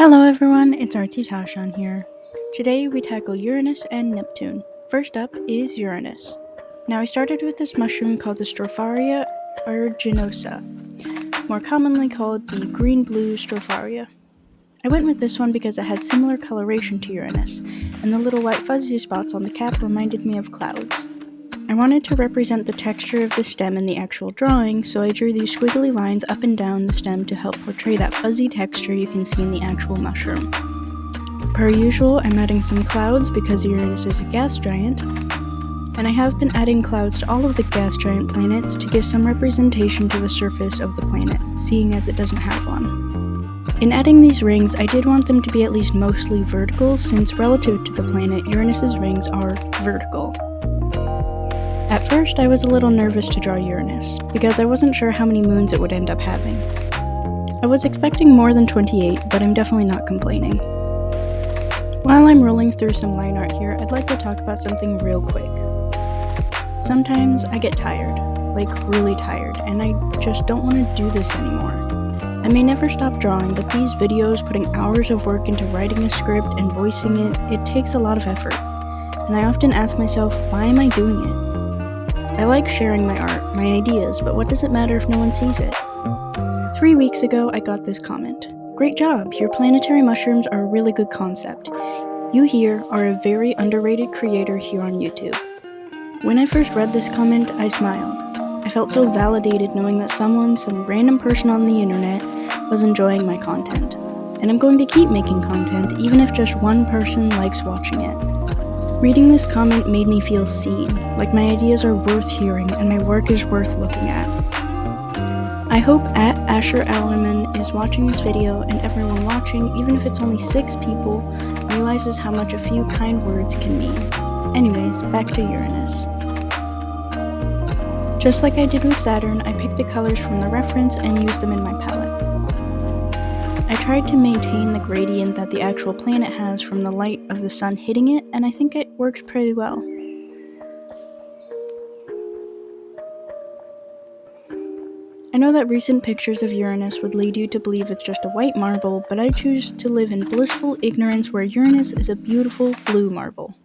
Hello everyone, it's ArtsyTashann here. Today we tackle Uranus and Neptune. First up is Uranus. Now I started with this mushroom called the Stropharia aeruginosa, more commonly called the green-blue Stropharia. I went with this one because it had similar coloration to Uranus, and the little white fuzzy spots on the cap reminded me of clouds. I wanted to represent the texture of the stem in the actual drawing, so I drew these squiggly lines up and down the stem to help portray that fuzzy texture you can see in the actual mushroom. Per usual, I'm adding some clouds because Uranus is a gas giant, and I have been adding clouds to all of the gas giant planets to give some representation to the surface of the planet, seeing as it doesn't have one. In adding these rings, I did want them to be at least mostly vertical, since relative to the planet, Uranus's rings are vertical. At first, I was a little nervous to draw Uranus, because I wasn't sure how many moons it would end up having. I was expecting more than 28, but I'm definitely not complaining. While I'm rolling through some line art here, I'd like to talk about something real quick. Sometimes I get tired, like really tired, and I just don't want to do this anymore. I may never stop drawing, but these videos, putting hours of work into writing a script and voicing it, it takes a lot of effort. And I often ask myself, why am I doing it? I like sharing my art, my ideas, but what does it matter if no one sees it? 3 weeks ago, I got this comment. Great job, your planetary mushrooms are a really good concept. You here are a very underrated creator here on YouTube. When I first read this comment, I smiled. I felt so validated knowing that some random person on the internet, was enjoying my content. And I'm going to keep making content, even if just one person likes watching it. Reading this comment made me feel seen, like my ideas are worth hearing and my work is worth looking at. I hope @AsherAllerman is watching this video and everyone watching, even if it's only 6 people, realizes how much a few kind words can mean. Anyways, back to Uranus. Just like I did with Saturn, I picked the colors from the reference and used them in my palette. I tried to maintain the gradient that the actual planet has from the light of the sun hitting it, and I think it works pretty well. I know that recent pictures of Uranus would lead you to believe it's just a white marble, but I choose to live in blissful ignorance where Uranus is a beautiful blue marble.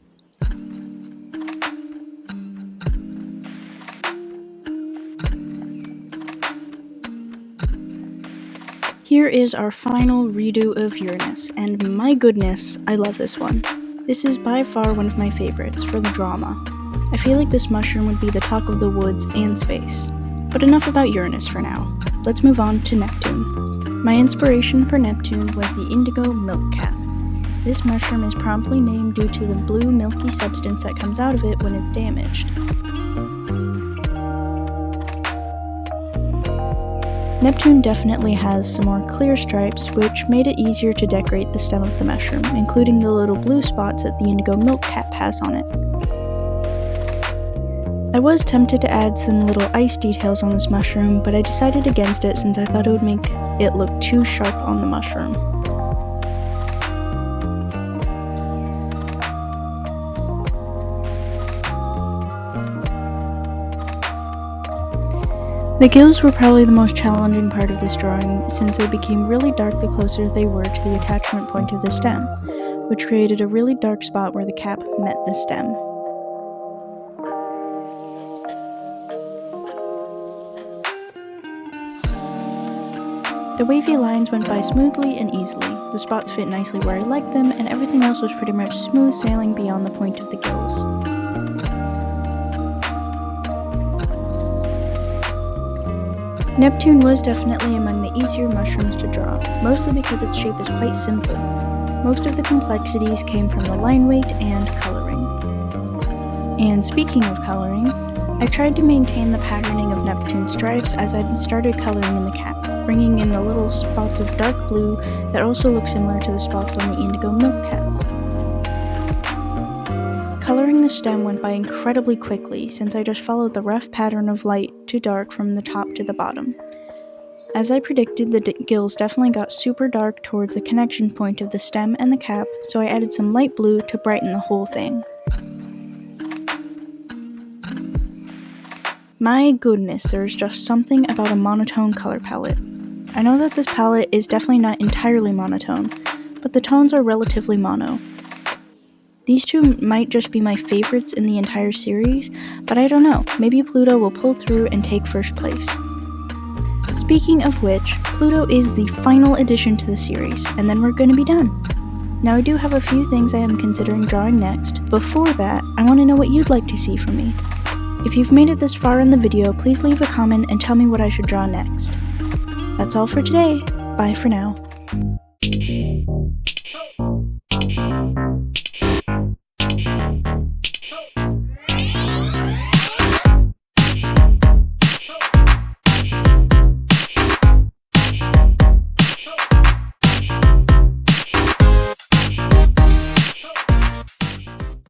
Here is our final redo of Uranus, and my goodness, I love this one. This is by far one of my favorites for the drama. I feel like this mushroom would be the talk of the woods and space. But enough about Uranus for now. Let's move on to Neptune. My inspiration for Neptune was the indigo milk cap. This mushroom is promptly named due to the blue milky substance that comes out of it when it's damaged. Neptune definitely has some more clear stripes, which made it easier to decorate the stem of the mushroom, including the little blue spots that the indigo milk cap has on it. I was tempted to add some little ice details on this mushroom, but I decided against it since I thought it would make it look too sharp on the mushroom. The gills were probably the most challenging part of this drawing, since they became really dark the closer they were to the attachment point of the stem, which created a really dark spot where the cap met the stem. The wavy lines went by smoothly and easily, the spots fit nicely where I liked them, and everything else was pretty much smooth sailing beyond the point of the gills. Neptune was definitely among the easier mushrooms to draw, mostly because its shape is quite simple. Most of the complexities came from the line weight and coloring. And speaking of coloring, I tried to maintain the patterning of Neptune's stripes as I started coloring in the cap, bringing in the little spots of dark blue that also look similar to the spots on the indigo milk cap. Coloring the stem went by incredibly quickly since I just followed the rough pattern of light to dark from the top to the bottom. As I predicted, the gills definitely got super dark towards the connection point of the stem and the cap, so I added some light blue to brighten the whole thing. My goodness, there's just something about a monotone color palette. I know that this palette is definitely not entirely monotone, but the tones are relatively mono. These two might just be my favorites in the entire series, but I don't know, maybe Pluto will pull through and take first place. Speaking of which, Pluto is the final addition to the series, and then we're going to be done. Now I do have a few things I am considering drawing next. Before that, I want to know what you'd like to see from me. If you've made it this far in the video, please leave a comment and tell me what I should draw next. That's all for today. Bye for now.